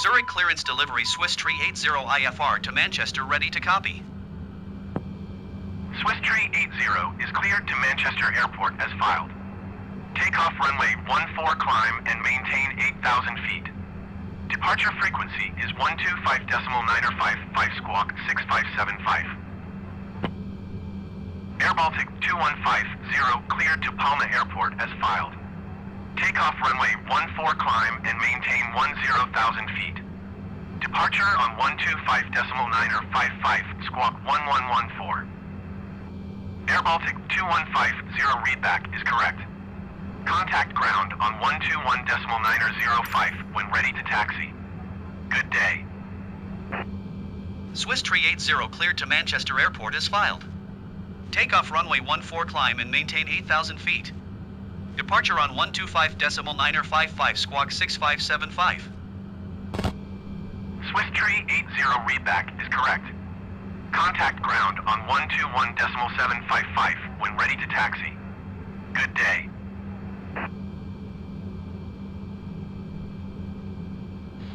Zurich clearance delivery Swiss Tree 80 IFR to Manchester ready to copy. Swiss Tree 80 is cleared to Manchester Airport as filed. Takeoff runway 14 climb and maintain 8,000 feet. Departure frequency is 125.955 squawk 6575. Air Baltic 2150 cleared to Palma Airport as filed. Takeoff runway 14 climb and maintain 10,000 feet. Departure on 125.955 squawk 1114. Air Baltic 2150 readback is correct. Contact ground on 121.905 when ready to taxi. Good day. Swiss Tree 80 cleared to Manchester Airport is filed. Takeoff runway 14 climb and maintain 8,000 feet. Departure on 125.955 squawk 6575. Swiss Tree 80 readback is correct. Contact ground on 121.755 when ready to taxi. Good day.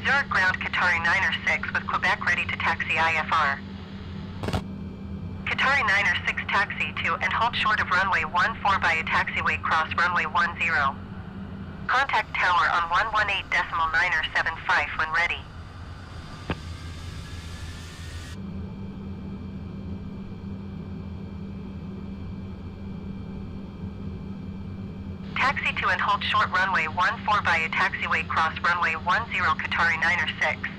Zurich ground Qatari 906 with Quebec ready to taxi IFR. Qatari 906 taxi to and hold short of runway 14 via taxiway cross runway 10. Contact tower on 118.975 when ready. Taxi to and hold short runway 14 via taxiway cross runway 10 Qatari 906.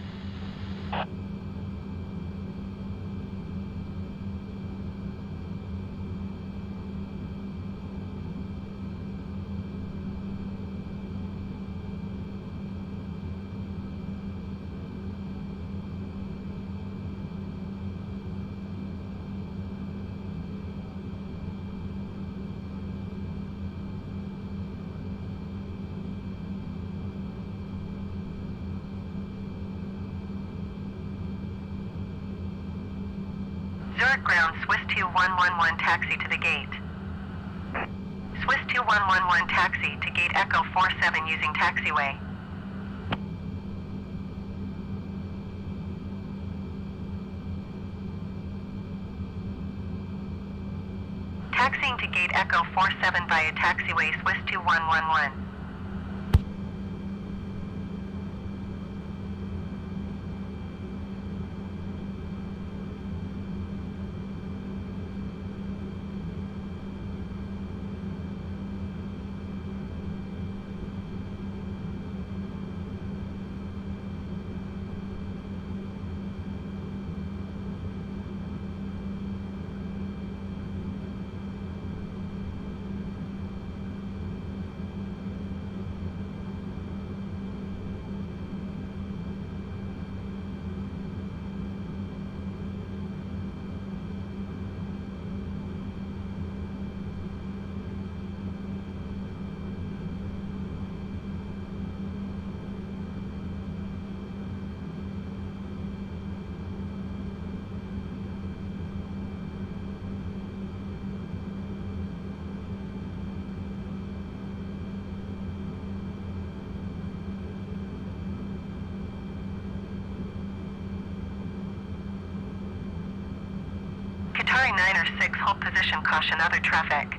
Zurich ground Swiss 2111 taxi to the gate. Swiss 2111 taxi to gate Echo 47 using taxiway. Taxiing to gate Echo 47 via taxiway Swiss 2111. Qatari 906 hold position caution other traffic.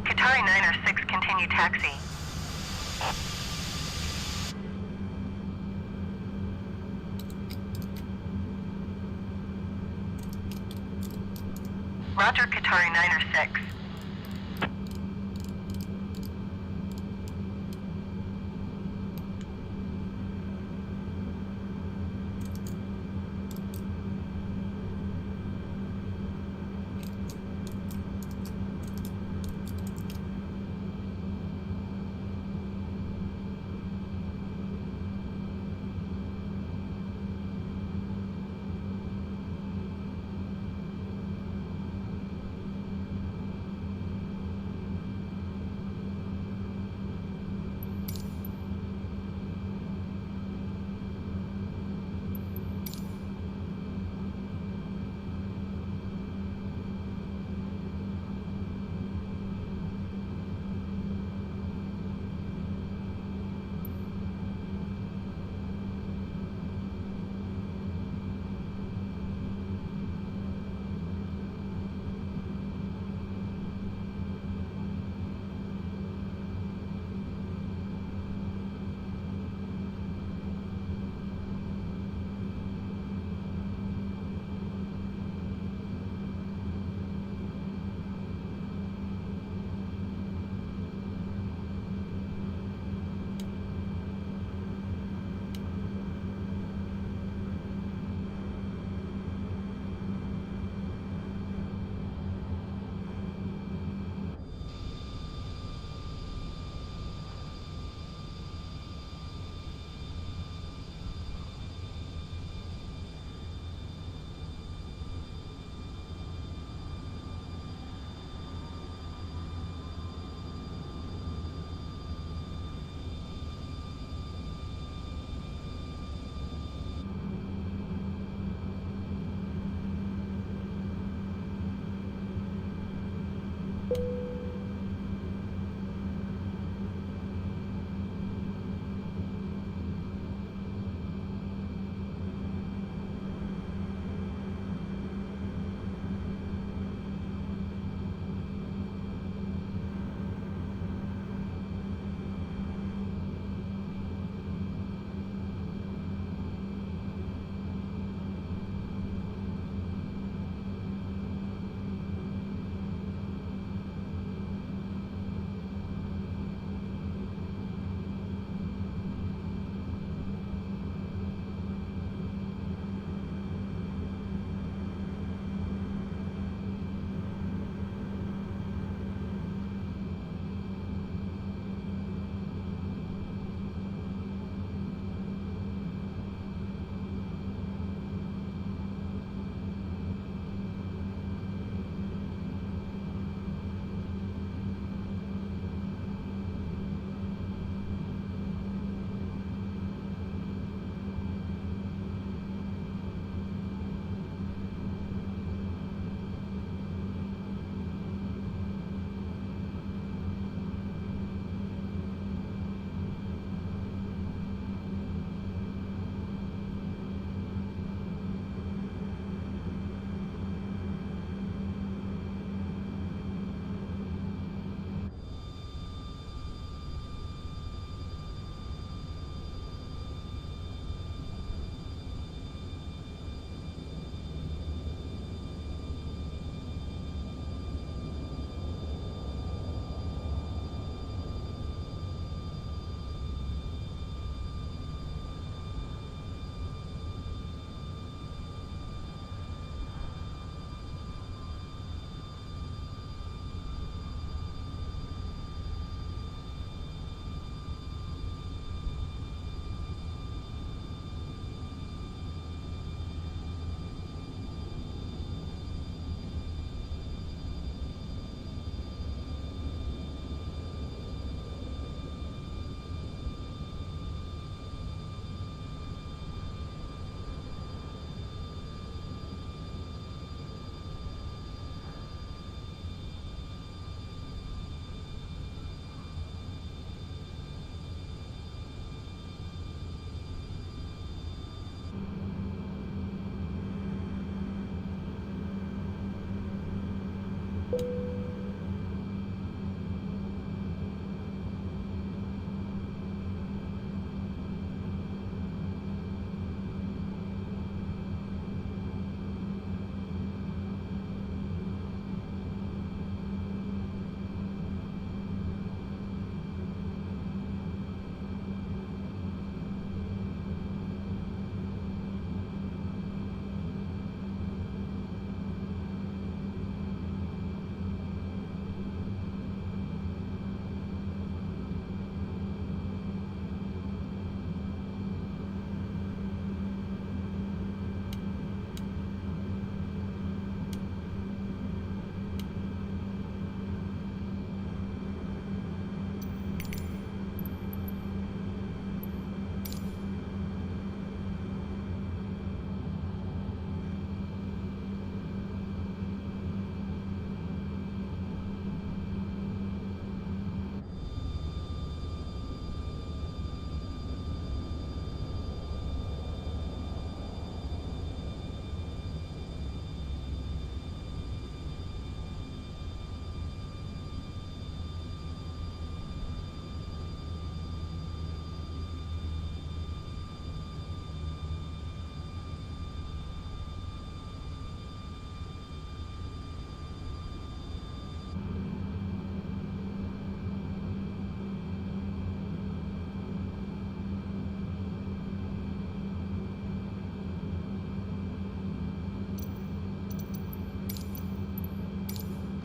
Qatari 906 continue taxi. Roger Qatari 906.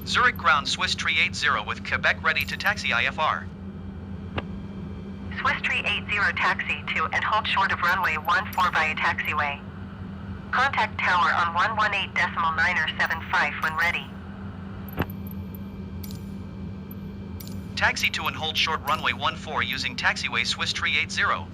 Zurich ground Swiss 380 with Quebec ready to taxi IFR. Swiss 380 taxi to and hold short of runway 14 via taxiway. Contact tower on 118.975 when ready. Taxi to and hold short runway 14 using taxiway Swiss 380.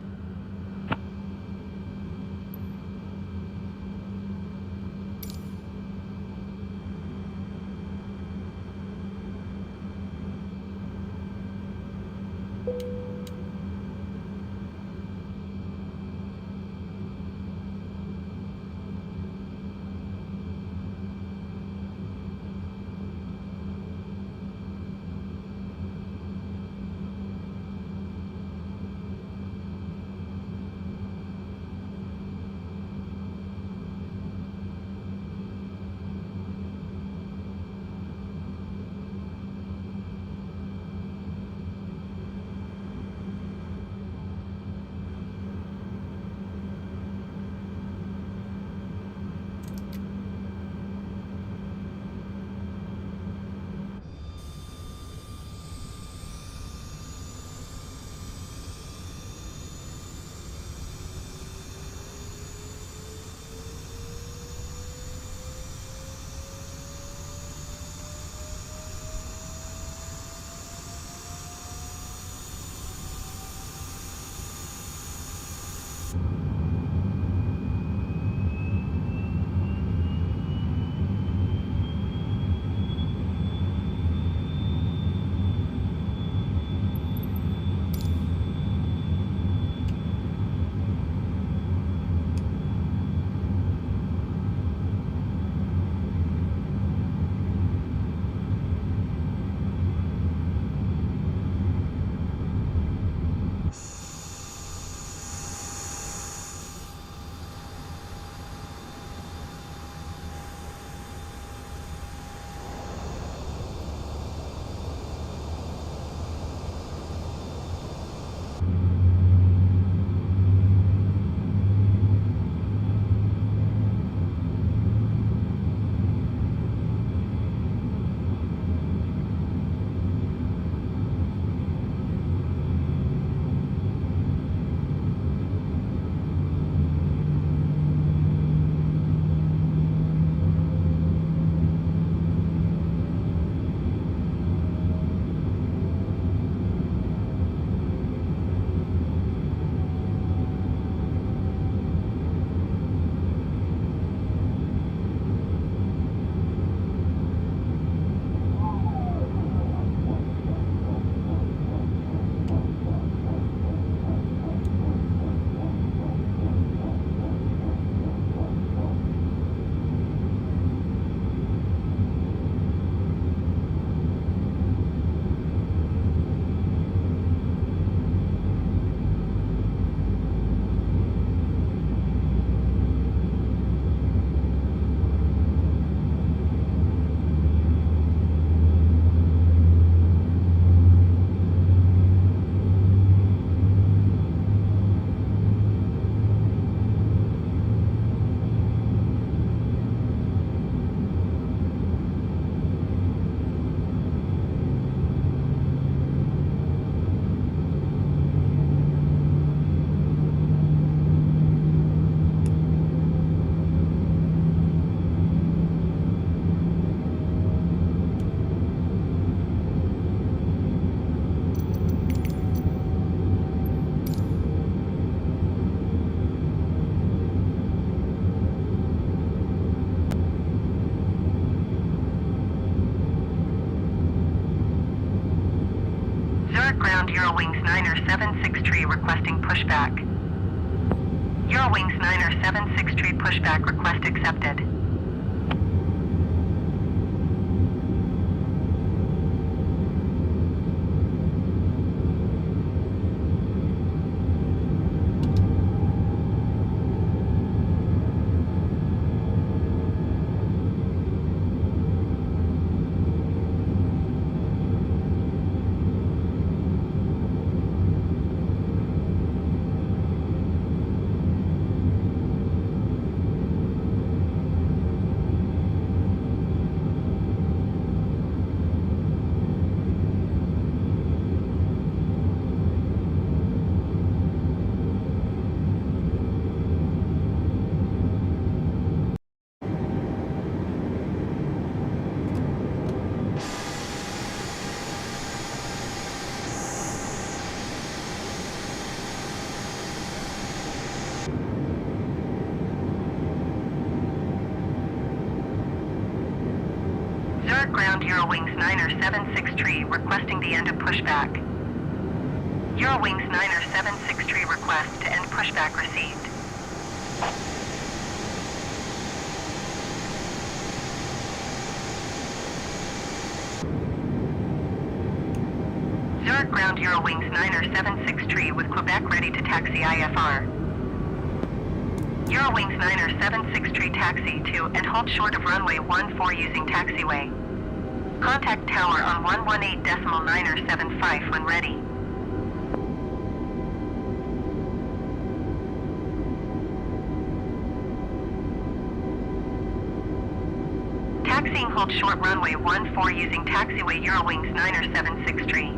ground Eurowings 9er763 requesting pushback. Eurowings 9er763 pushback request accepted. Zurich ground Eurowings 9er76 tree requesting the end of pushback. Eurowings 9er76 tree request to end pushback received. Zurich ground Eurowings 9er76 tree with Quebec ready to taxi IFR. Eurowings 9er76 tree taxi to and hold short of runway 14 using taxiway. Contact tower on 118.975 when ready. Taxiing hold short runway 14 using taxiway Eurowings 9er76 tree.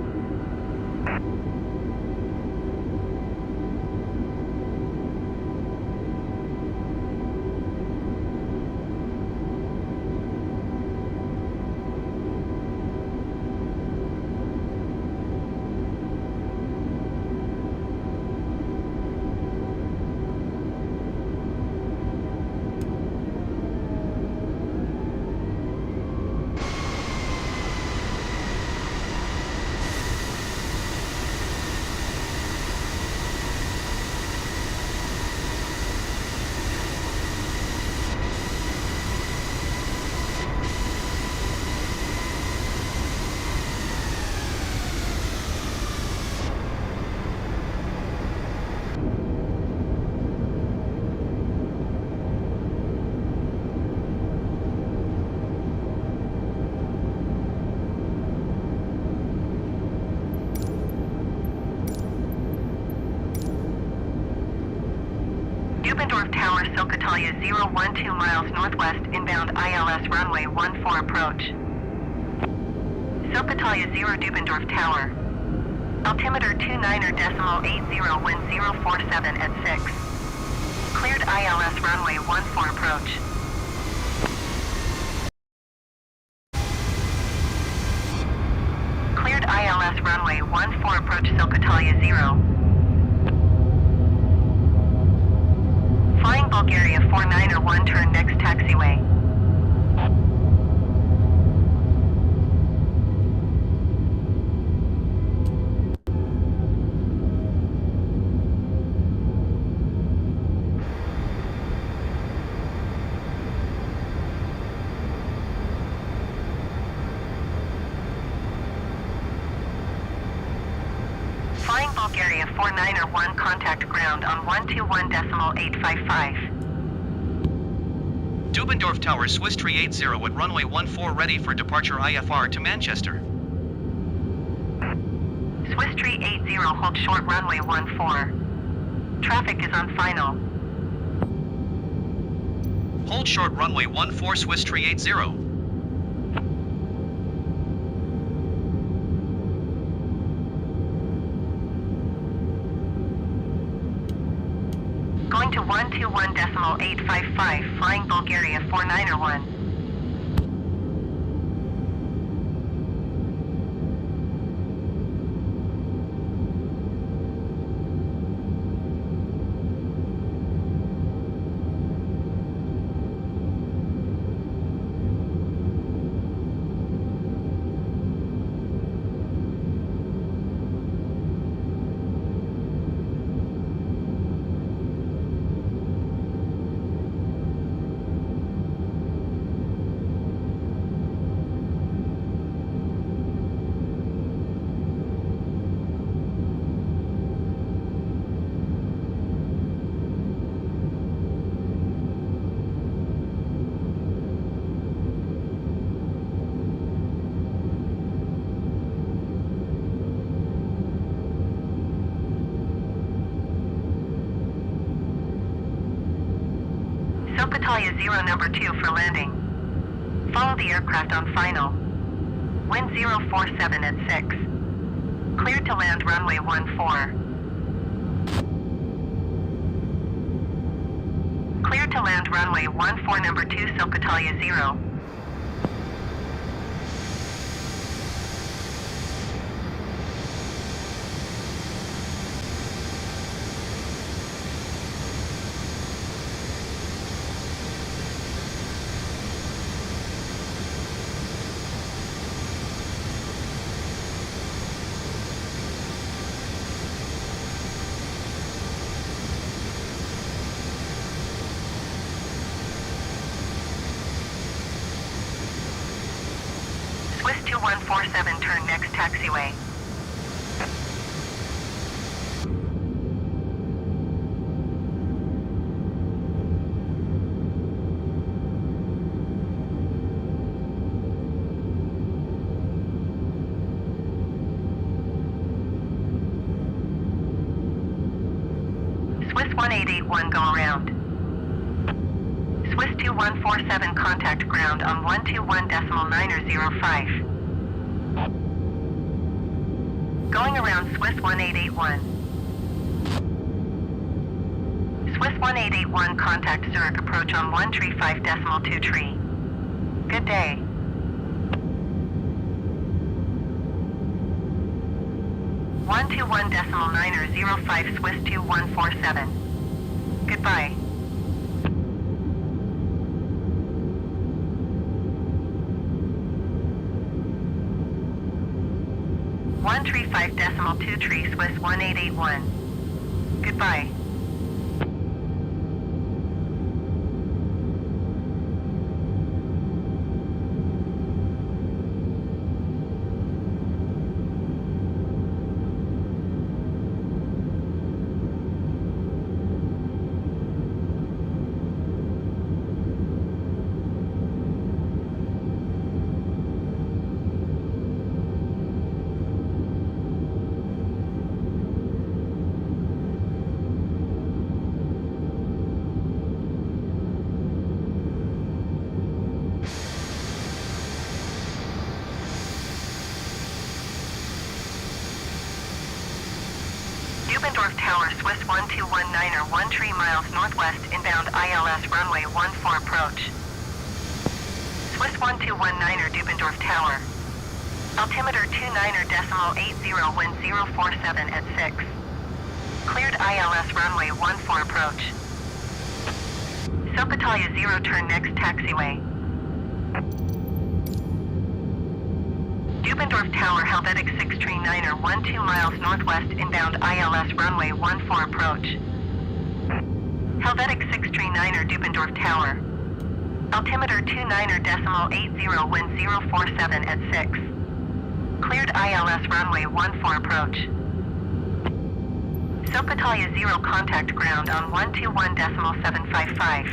Tower Silkatalia 012 miles northwest inbound ILS runway 14 approach. Silkatalia 0 Dubendorf Tower. Altimeter 29er.80 wind 047 at 6. Cleared ILS runway 14 approach. Cleared ILS runway 14 approach Silkatalia 0. Flying Bulgaria 49er1 turn next taxiway. Flying Bulgaria 49er1 contact ground on 121.855. Dubendorf Tower Swiss 380 at runway 14 ready for departure IFR to Manchester. Swiss 380 hold short runway 14. Traffic is on final. Hold short runway 14 Swiss 380. Going to 121.855, flying Bulgaria 49er1. Silkatalia 0 number 2 for landing. Follow the aircraft on final. Wind 047 at 6. Cleared to land runway 14. Cleared to land runway 14 number 2 Silkatalia 0. Swiss 2147, turn next taxiway. Swiss 1881, go around. Swiss 2147, contact ground on 121.905. Going around Swiss 1881. Swiss 1881, contact Zurich, approach on 135.2 Good day. One 121.905 Swiss 2147. Goodbye. One 135.2 Swiss 1881. Goodbye. Dubendorf Tower, Swiss 1219er, 13 miles northwest, inbound ILS runway 14 approach. Swiss 1219er, Dubendorf Tower. Altimeter 29.80, wind 047 at 6. Cleared ILS runway 14 approach. Sopitalia 0, turn next taxiway. Dubendorf Tower, Helvetic 639er, 12 miles northwest, inbound ILS runway 14 approach. Helvetic 639er, Dubendorf Tower. Altimeter 29.80, wind 047 at 6. Cleared ILS runway 14 approach. Sopitalia 0, contact ground on 121.755.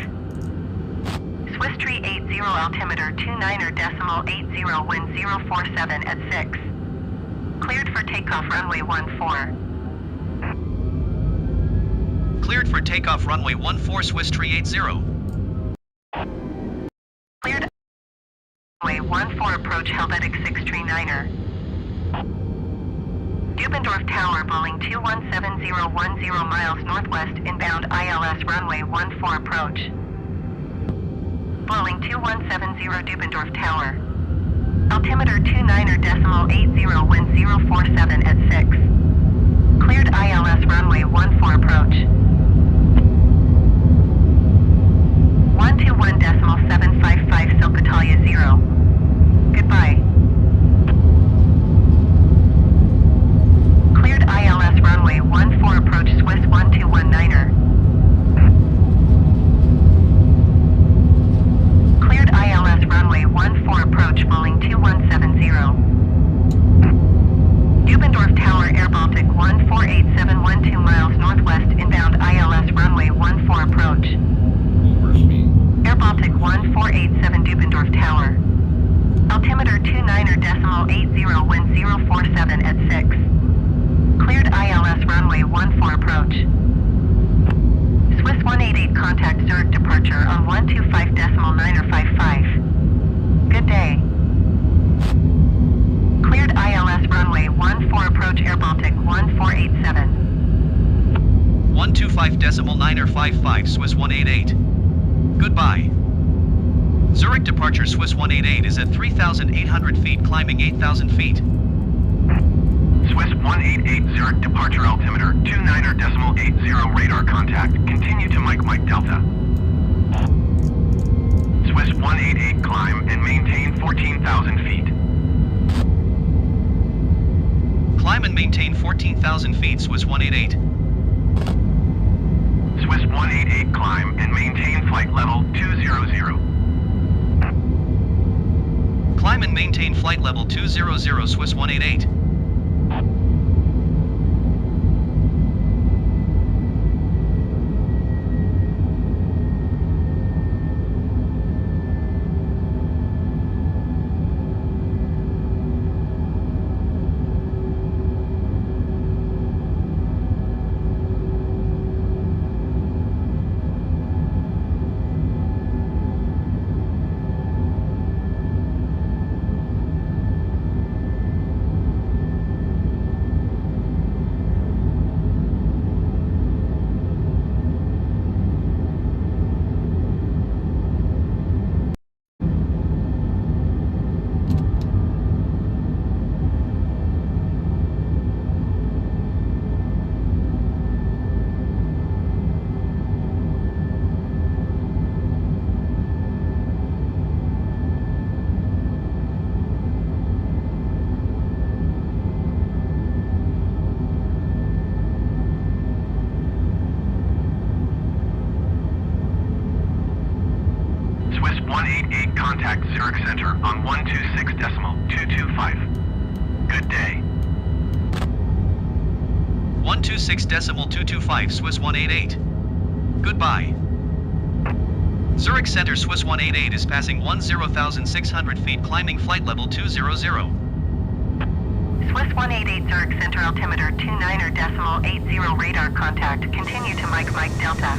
Swiss 380, altimeter 29.80, wind 047 at 6. Cleared for takeoff runway 14. Cleared for takeoff runway 14 Swiss 380. Cleared runway 14 approach Helvetic 639er. Dubendorf Tower, Boeing 217010 miles northwest, inbound ILS runway 14 approach. Boeing 2170 Dubendorf Tower. Altimeter 29.80, wind 047 at 6. Cleared ILS runway 14 approach. 121.755 Sopitalia 0. Goodbye. Cleared ILS runway 14 approach Swiss 1219er. Cleared ILS runway 14 approach Boeing 2170. Dubendorf Tower, Air Baltic 148712 miles northwest, inbound ILS runway 14 approach. Air Baltic 1487 Dubendorf Tower. Altimeter 29.80, wind 047 at 6. Cleared ILS runway 14 approach. Swiss 188, contact Zurich, departure on 125.955. Good day. Cleared ILS runway 14 approach Air Baltic 1487. 125.955 Swiss 188. Goodbye. Zurich departure Swiss 188 is at 3,800 feet, climbing 8,000 feet. Swiss 188 Zurich departure altimeter 29.80, radar contact. Continue to Mike Delta. Swiss 188 climb and maintain 14,000 feet. Climb and maintain 14,000 feet, Swiss 188. Swiss 188 climb and maintain flight level 200. Climb Climb and maintain flight level 200 Swiss 188. Swiss 188, contact Zurich Center on 126.225. Good day. 126.225 Swiss 188. Goodbye. Zurich Center Swiss 188 is passing 10,600 feet, climbing flight level 200. Swiss 188 Zurich Center altimeter 29.80 radar contact. Continue to Mike Delta.